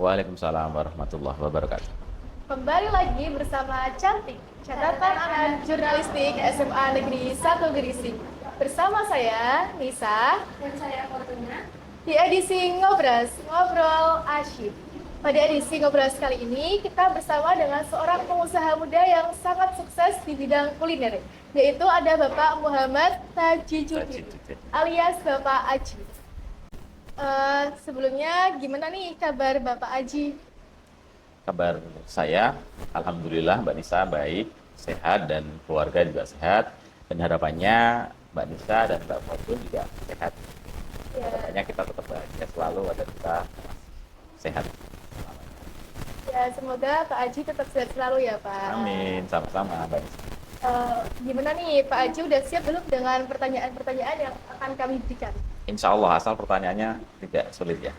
Waalaikumsalam warahmatullahi wabarakatuh. Kembali lagi bersama Cantik, catatan anak jurnalistik SMA Negeri 1 Gerisik. Bersama saya, Nisa, Dan saya Fortuna. di edisi Ngobras, Ngobrol Asyik. Pada edisi Ngobras kali ini, kita bersama dengan seorang pengusaha muda yang sangat sukses di bidang kuliner, yaitu ada Bapak Muhammad Tajidudin, alias Bapak Aji. Sebelumnya, gimana nih kabar Bapak Aji? Kabar saya, alhamdulillah Mbak Nisa baik, sehat dan keluarga juga sehat. Dan harapannya Mbak Nisa dan Mbak Fortun juga sehat. Ya. Harapannya kita tetap bahagia selalu dan kita sehat. Ya, semoga Pak Aji tetap sehat selalu ya, Pak. Amin, sama-sama Mbak Nisa. Gimana nih, Pak Aji udah siap belum dengan pertanyaan-pertanyaan yang akan kami berikan? Insya Allah asal pertanyaannya tidak sulit ya.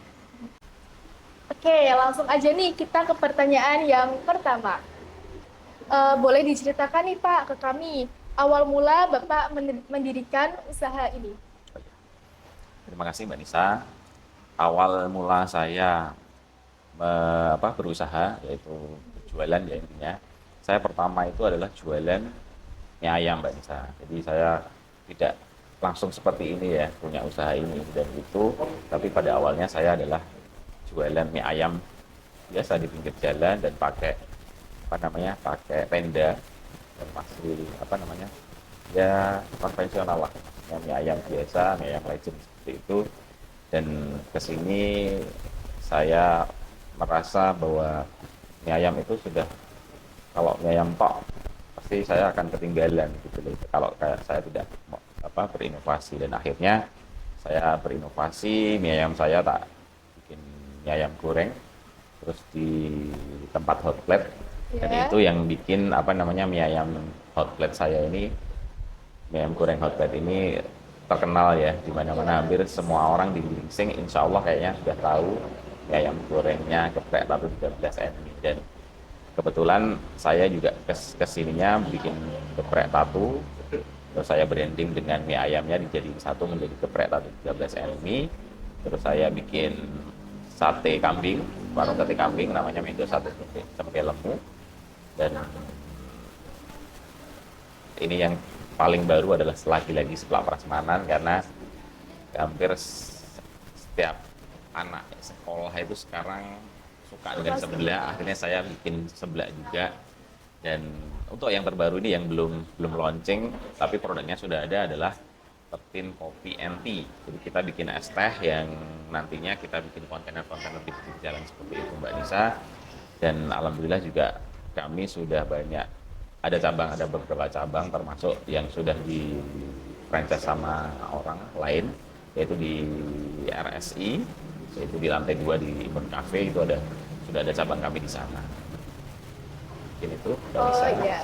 Oke, langsung aja nih kita ke pertanyaan yang pertama. Boleh diceritakan nih Pak ke kami, awal mula Bapak mendirikan usaha ini? Terima kasih Mbak Nisa. Awal mula saya berusaha yaitu jualan ya intinya. Saya pertama itu adalah jualan mie ayam Mbak Nisa. Jadi saya tidak langsung seperti ini ya punya usaha ini dan itu, tapi pada awalnya saya adalah jualan mie ayam biasa di pinggir jalan dan pakai pakai tenda dan masih ya konvensional lah ya, mie ayam biasa, mie ayam legend seperti itu. Dan kesini saya merasa bahwa mie ayam itu sudah, kalau mie ayam tok pasti saya akan ketinggalan gitu loh kalau kayak saya tidak berinovasi. Dan akhirnya saya berinovasi, mie ayam saya tak bikin mie ayam goreng terus di tempat hot plate. Dan itu yang bikin mie ayam hot plate saya ini, mie ayam goreng hot plate ini terkenal ya di mana-mana. Hampir semua orang di Gingsing insya Allah kayaknya sudah tahu mie ayam gorengnya geprek Tatu 13 ini. Dan kebetulan saya juga kesininya bikin geprek Tatu, terus saya branding dengan mie ayamnya dijadiin satu menjadi geprek Tatu 13 ini. Terus saya bikin sate kambing, warung sate kambing namanya Mendo Sate Cempe Lemu. Dan ini yang paling baru adalah lagi setelah prasmanan, karena hampir setiap anak sekolah itu sekarang suka dengan seblak. Akhirnya saya bikin seblak juga. Dan untuk yang terbaru ini yang belum launching tapi produknya sudah ada adalah Tertin Kopi and Tea. Jadi kita bikin es teh yang nantinya kita bikin kontainer-kontainer di pinggir jalan seperti itu Mbak Nisa. Dan alhamdulillah juga kami sudah banyak, ada beberapa cabang termasuk yang sudah di franchise sama orang lain, yaitu di RSI, yaitu di lantai 2 di Imbon Cafe, itu sudah ada cabang kami di sana. Mungkin itu dari saya. Iya.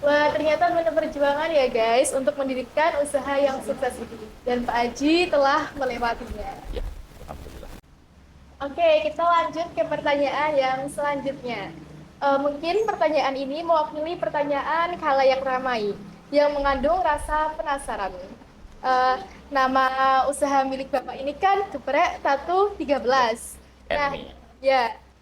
Wah, ternyata benar perjuangan ya guys untuk mendirikan usaha yang sukses ini. Dan Pak Aji telah melewatinya. Ya, alhamdulillah. Oke, kita lanjut ke pertanyaan yang selanjutnya. Mungkin pertanyaan ini mewakili pertanyaan khalayak ramai yang mengandung rasa penasaran. Nama usaha milik Bapak ini kan Geprek Tatu 13.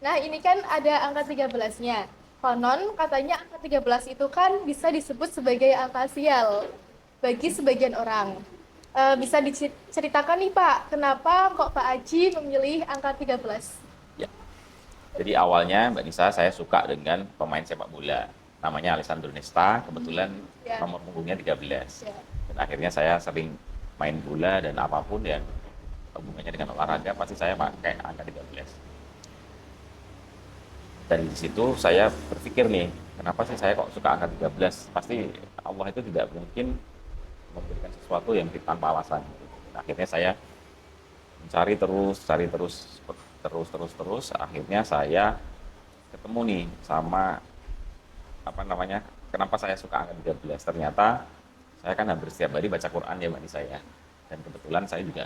Nah, ini kan ada angka 13-nya. Konon katanya angka 13 itu kan bisa disebut sebagai angka sial bagi sebagian orang. Bisa diceritakan nih Pak, kenapa kok Pak Aji memilih angka 13? Ya. Jadi awalnya Mbak Nisa saya suka dengan pemain sepak bola. Namanya Alessandro Nesta, kebetulan nomor punggungnya 13. Dan akhirnya saya sering main bola dan apapun yang hubungannya dengan olahraga pasti saya pakai angka 13. Dan di situ saya berpikir nih, kenapa sih saya kok suka angka 13? Pasti Allah itu tidak mungkin memberikan sesuatu yang tanpa alasan. Akhirnya saya mencari terus. Akhirnya saya ketemu nih sama kenapa saya suka angka 13. Ternyata saya kan hampir setiap hari baca Quran ya Mbak Nisa ya. Dan kebetulan saya juga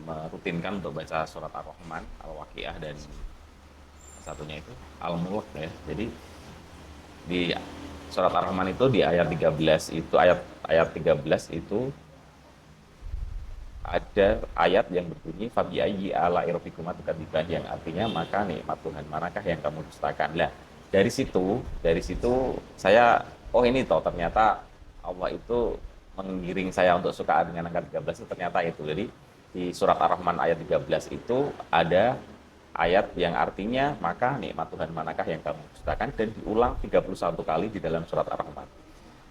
merutinkan untuk baca surat Ar-Rahman, Al-Waqiah, dan satunya itu Al-Mulk ya. Jadi di surat Ar-Rahman itu di ayat 13 itu ada ayat yang berbunyi fabiayyi ala rabbikuma tukadziban, yang artinya maka nikmat Tuhan manakah yang kamu dustakan. Lah, dari situ saya oh ini toh ternyata Allah itu mengiring saya untuk suka dengan angka 13 itu ternyata itu. Jadi di surat Ar-Rahman ayat 13 itu ada ayat yang artinya maka nikmat Tuhan manakah yang kamu dustakan, dan diulang 31 kali di dalam surat Ar-Rahman.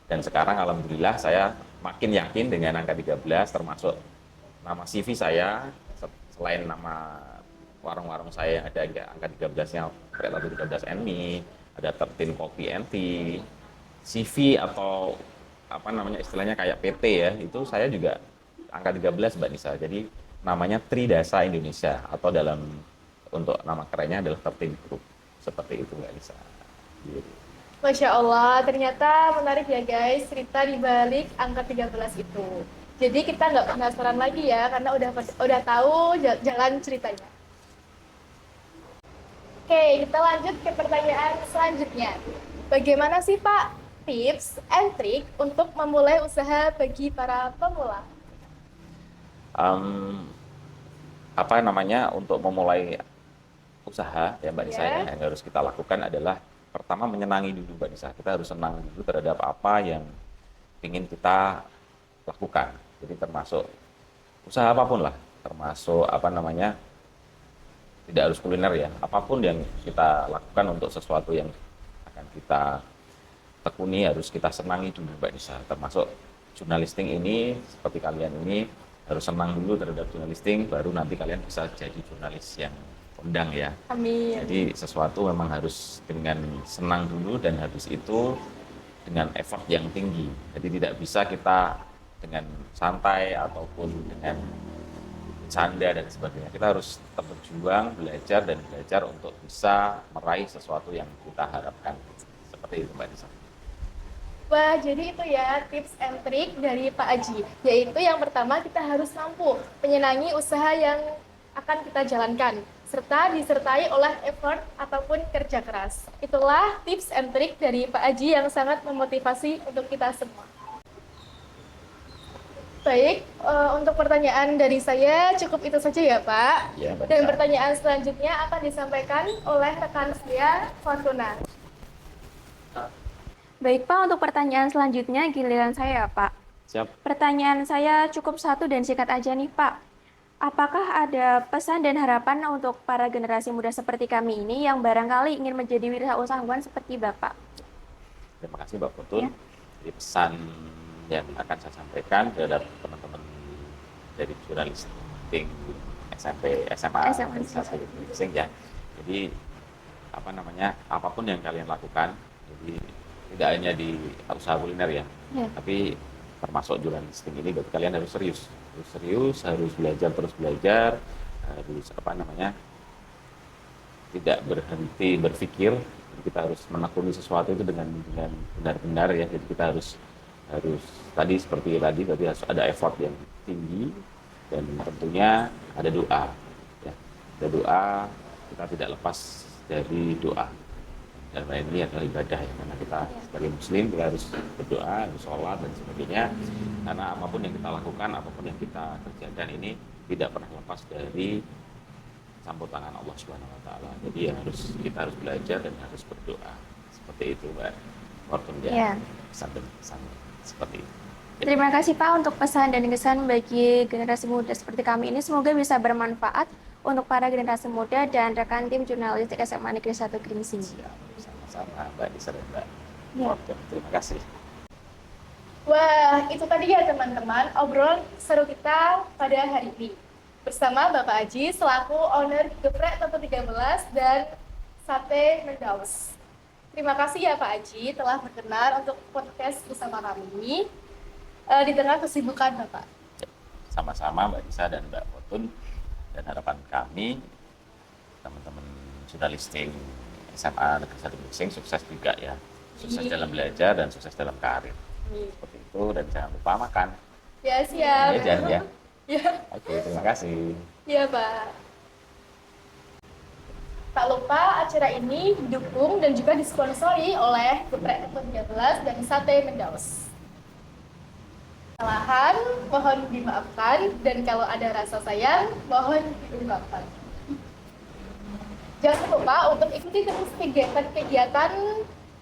Dan sekarang alhamdulillah saya makin yakin dengan angka 13, termasuk nama CV saya, selain nama warung-warung saya yang ada angka 13-nya, Kreatif 13 NMI, ada 13 Coffee and Tea, CV atau apa namanya istilahnya kayak PT ya, itu saya juga angka 13 Mbak Nisa. Jadi namanya Tridasa Indonesia, atau dalam untuk nama kerennya adalah 13 Group. Seperti itu Mbak Nisa. Gitu. Masya Allah, ternyata menarik ya guys cerita di balik angka 13 itu. Jadi kita nggak penasaran lagi ya, karena udah tahu jalan ceritanya. Oke, kita lanjut ke pertanyaan selanjutnya. Bagaimana sih Pak tips and trick untuk memulai usaha bagi para pemula? Apa namanya, untuk memulai usaha ya Mbak Nisa, Ya. yang harus kita lakukan adalah pertama menyenangi dulu Mbak Nisa. Kita harus senang dulu terhadap apa yang ingin kita lakukan. Jadi termasuk usaha apapun lah, termasuk apa namanya, tidak harus kuliner ya, apapun yang kita lakukan untuk sesuatu yang akan kita tekuni harus kita senangi dulu Mbak Nisa. Termasuk jurnalistik ini, seperti kalian ini harus senang dulu terhadap jurnalistik, baru nanti kalian bisa jadi jurnalis yang kondang ya. Amin. Jadi sesuatu memang harus dengan senang dulu, dan habis itu dengan effort yang tinggi. Jadi tidak bisa kita dengan santai ataupun dengan canda dan sebagainya. Kita harus tetap berjuang, belajar dan belajar untuk bisa meraih sesuatu yang kita harapkan. Seperti itu Mbak Nisa. Wah, jadi itu ya tips and trick dari Pak Aji. Yaitu yang pertama kita harus mampu menyenangi usaha yang akan kita jalankan, serta disertai oleh effort ataupun kerja keras. Itulah tips and trick dari Pak Aji yang sangat memotivasi untuk kita semua. Baik, untuk pertanyaan dari saya cukup itu saja ya Pak. Ya, Mbak Dan Nisa. pertanyaan selanjutnya akan disampaikan oleh rekan saya, Fortuna. Baik Pak, untuk pertanyaan selanjutnya giliran saya Pak. Siap. Pertanyaan saya cukup satu dan singkat aja nih Pak. Apakah ada pesan dan harapan untuk para generasi muda seperti kami ini yang barangkali ingin menjadi wirausahawan seperti Bapak? Terima kasih Mbak Putun. Ya. Jadi pesan yang akan saya sampaikan terhadap teman-teman dari jurnalistik SMP, SMA, SMA. organisasi ya. Jadi apa namanya, apapun yang kalian lakukan, jadi tidak hanya di usaha kuliner ya, Ya. tapi termasuk jurnalistik ini berarti kalian harus serius, harus belajar, terus belajar, harus apa namanya, tidak berhenti berpikir. Jadi kita harus menekuni sesuatu itu dengan benar-benar ya. Jadi kita harus tadi seperti tadi berarti harus ada effort yang tinggi, dan tentunya ada doa ya. Ada doa, kita tidak lepas dari doa. Dan ini adalah ibadah ya, karena kita sebagai muslim kita harus berdoa, harus sholat dan sebagainya, karena apapun yang kita lakukan, apapun yang kita kerjakan ini tidak pernah lepas dari campur tangan Allah Subhanahu wa taala. Jadi kita harus belajar dan harus berdoa. Seperti itu Mbak Fortun ya. Ya. Pesan seperti itu. Terima kasih Pak untuk pesan dan kesan bagi generasi muda seperti kami ini. Semoga bisa bermanfaat untuk para generasi muda dan rekan tim jurnalistik SMA Negeri 1 Gringsing. Siap. Sama-sama Mbak Nisa dan Mbak Ya. Fortun. Terima kasih. Wah, itu tadi ya teman-teman obrolan seru kita pada hari ini. Bersama Bapak Aji selaku owner Geprek Tentu 13 dan Sate Mendaus. Terima kasih ya Pak Aji telah berkenan untuk podcast bersama kami di tengah kesibukan Bapak. Sama-sama Mbak Nisa dan Mbak Fortun, dan harapan kami teman-teman jurnalistik SMA Negeri 1 Gringsing sukses juga ya. Sukses dalam belajar dan sukses dalam karir. Seperti itu, dan jangan lupa makan. Ya, siap. Ya, jangan ya. Ya, Oke, terima kasih. ya Pak. Tak lupa acara ini didukung dan juga disponsori oleh Geprek Tentu 13 dan Sate Mendaus. kesalahan, mohon dimaafkan, dan kalau ada rasa sayang, mohon diungkapkan. Jangan lupa untuk ikuti terus kegiatan-kegiatan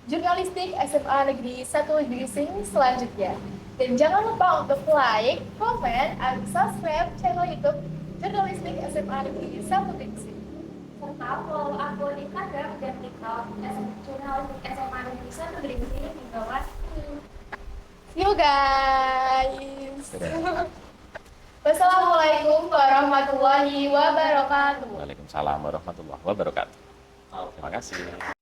jurnalistik SMA Negeri 1 Geringsing selanjutnya. Dan jangan lupa untuk like, komen, dan subscribe channel YouTube Jurnalistik SMA Negeri 1 Geringsing. Serta follow akun Instagram dan TikTok Jurnalistik SMA Negeri 1 Geringsing di bawah ini. See you guys. Wassalamualaikum warahmatullahi wabarakatuh. Waalaikumsalam warahmatullahi wabarakatuh. Terima kasih.